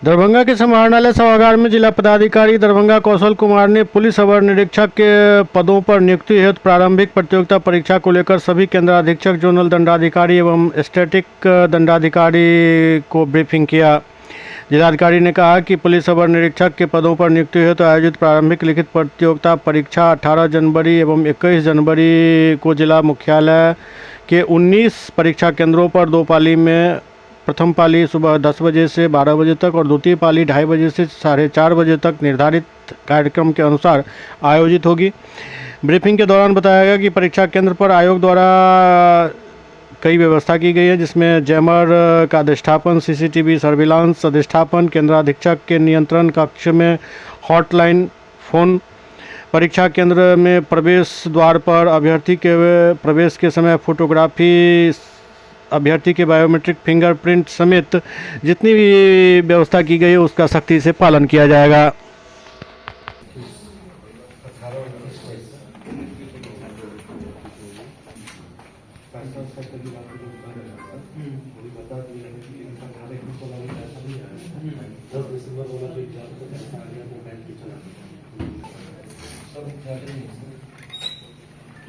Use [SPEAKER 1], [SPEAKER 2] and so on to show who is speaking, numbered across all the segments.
[SPEAKER 1] दरभंगा के समाहरणालय सभागार में जिला पदाधिकारी दरभंगा कौशल कुमार ने पुलिस अवर निरीक्षक के पदों पर नियुक्ति हेतु प्रारंभिक प्रतियोगिता परीक्षा को लेकर सभी केंद्राधीक्षक, जोनल दंडाधिकारी एवं स्टैटिक दंडाधिकारी को ब्रीफिंग किया। जिलाधिकारी ने कहा कि पुलिस अवर निरीक्षक के पदों पर नियुक्ति हेतु आयोजित प्रारंभिक लिखित प्रतियोगिता परीक्षा 18 जनवरी एवं 21 जनवरी को जिला मुख्यालय के 19 परीक्षा केंद्रों पर दो पाली में प्रथम पाली सुबह 10 बजे से 12 बजे तक और द्वितीय पाली 2:30 बजे से 4:30 बजे तक निर्धारित कार्यक्रम के अनुसार आयोजित होगी। ब्रीफिंग के दौरान बताया गया कि परीक्षा केंद्र पर आयोग द्वारा कई व्यवस्था की गई है, जिसमें जैमर का अधिष्ठापन, सीसीटीवी सर्विलांस अधिष्ठापन, केंद्राधीक्षक के नियंत्रण कक्ष में हॉटलाइन फ़ोन, परीक्षा केंद्र में प्रवेश द्वार पर अभ्यर्थी के प्रवेश के समय फोटोग्राफी, अभ्यर्थी के बायोमेट्रिक फिंगरप्रिंट समेत जितनी भी व्यवस्था की गई है उसका सख्ती से पालन किया जाएगा।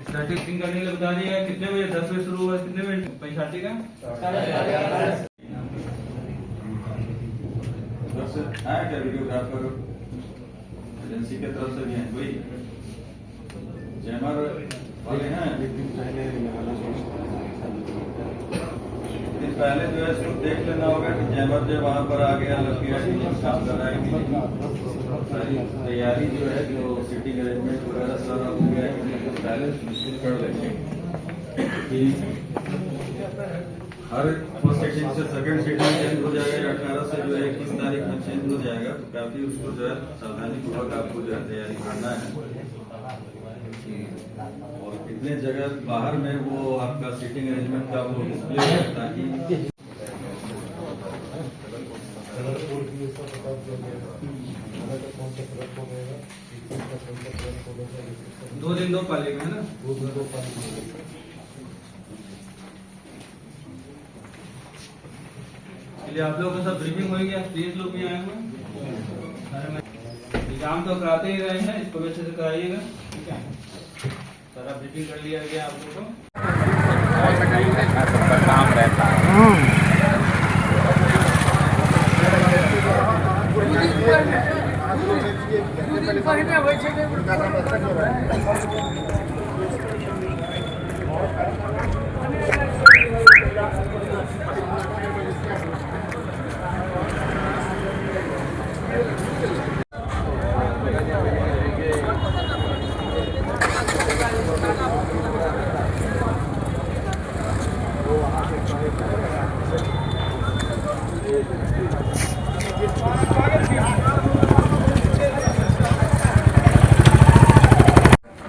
[SPEAKER 2] स्टार्टिंग करने के लिए बता दिया कितने बजे, 10 बजे शुरू हुआ, कितने बजे पैंसाटी का 11:30 क्या वीडियोग्राफर एजेंसी के तरफ से भी है कोई जैमर वाले हैं। पहले जो है इसको देख लेना होगा कि जैमर जो वहाँ पर आ गया, लग गया, काम कर रहा है, तैयारी जो है जो सीटिंग अरेंजमेंट वगैरह सारा हो गया है, पहले कर लेंगे। हर फर्स्ट सेटिंग से सेकंड सेटिंग चेंज हो जाएगा, 18 से जो है 21 तारीख में चेंज हो जाएगा। तो काफी उसको जो है सावधानी पूर्वक आपको जो है तैयारी करना है। और कितने जगह बाहर में वो आपका सीटिंग अरेंजमेंट का वो डिस्प्ले है, ताकि 2 दिन 2 पाली में है ना, 2 दिन 2 पाली। चलिए आप लोगों का सब ब्रीफिंग हो गया, 30 लोग भी आए हुए। एग्जाम तो कराते ही रहे हैं, इसको भी अच्छे से कराइएगा, ठीक है। सारा ब्रीफिंग कर लिया गया आप लोगों को। काम रहता है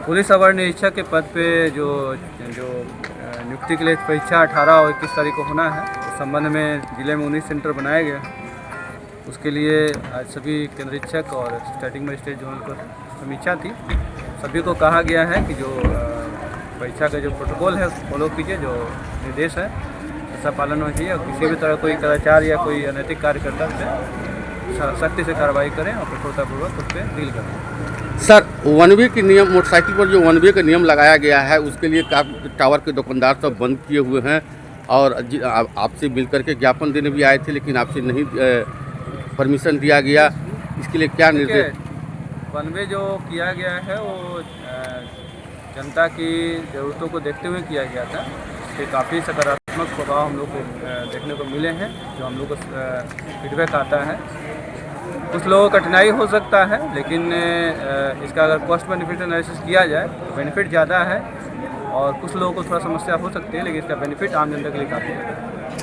[SPEAKER 2] पुलिस अवर निरीक्षक के पद पे जो नियुक्ति के लिए परीक्षा 18 और 21 तारीख को होना है, इस संबंध में जिले में 19 सेंटर बनाए गए। उसके लिए आज सभी केंद्रीक्षक और स्टार्टिंग मजिस्ट्रेट जोनल को समीक्षा थी। सभी को कहा गया है कि जो परीक्षा का जो प्रोटोकॉल है उसको फॉलो कीजिए, जो निर्देश है ऐसा पालन होना चाहिए, और किसी भी तरह कोई कदाचार या कोई अनैतिक कार्यकर्ता से सख्ती से कार्रवाई करें और कठोरतापूर्वक उस पर डील करें।
[SPEAKER 3] सर, 1 वे के नियम, मोटरसाइकिल पर जो 1 वे का नियम लगाया गया है उसके लिए टावर के दुकानदार सब बंद किए हुए हैं, और आपसे मिलकर के ज्ञापन देने भी आए थे, लेकिन आपसे नहीं परमिशन दिया गया। इसके लिए क्या निर्देश?
[SPEAKER 2] 1 वे जो किया गया है वो जनता की ज़रूरतों को देखते हुए किया गया था। इसके काफ़ी सकारात्मक प्रभाव हम लोग को देखने को मिले हैं, जो हम लोग को फीडबैक आता है। कुछ लोगों को कठिनाई हो सकता है, लेकिन इसका अगर कॉस्ट बेनिफिट एनालिसिस किया जाए तो बेनिफिट ज़्यादा है, और कुछ लोगों को थोड़ा समस्या हो सकती है, लेकिन इसका बेनिफिट आम जनता के लिए काफ़ी है।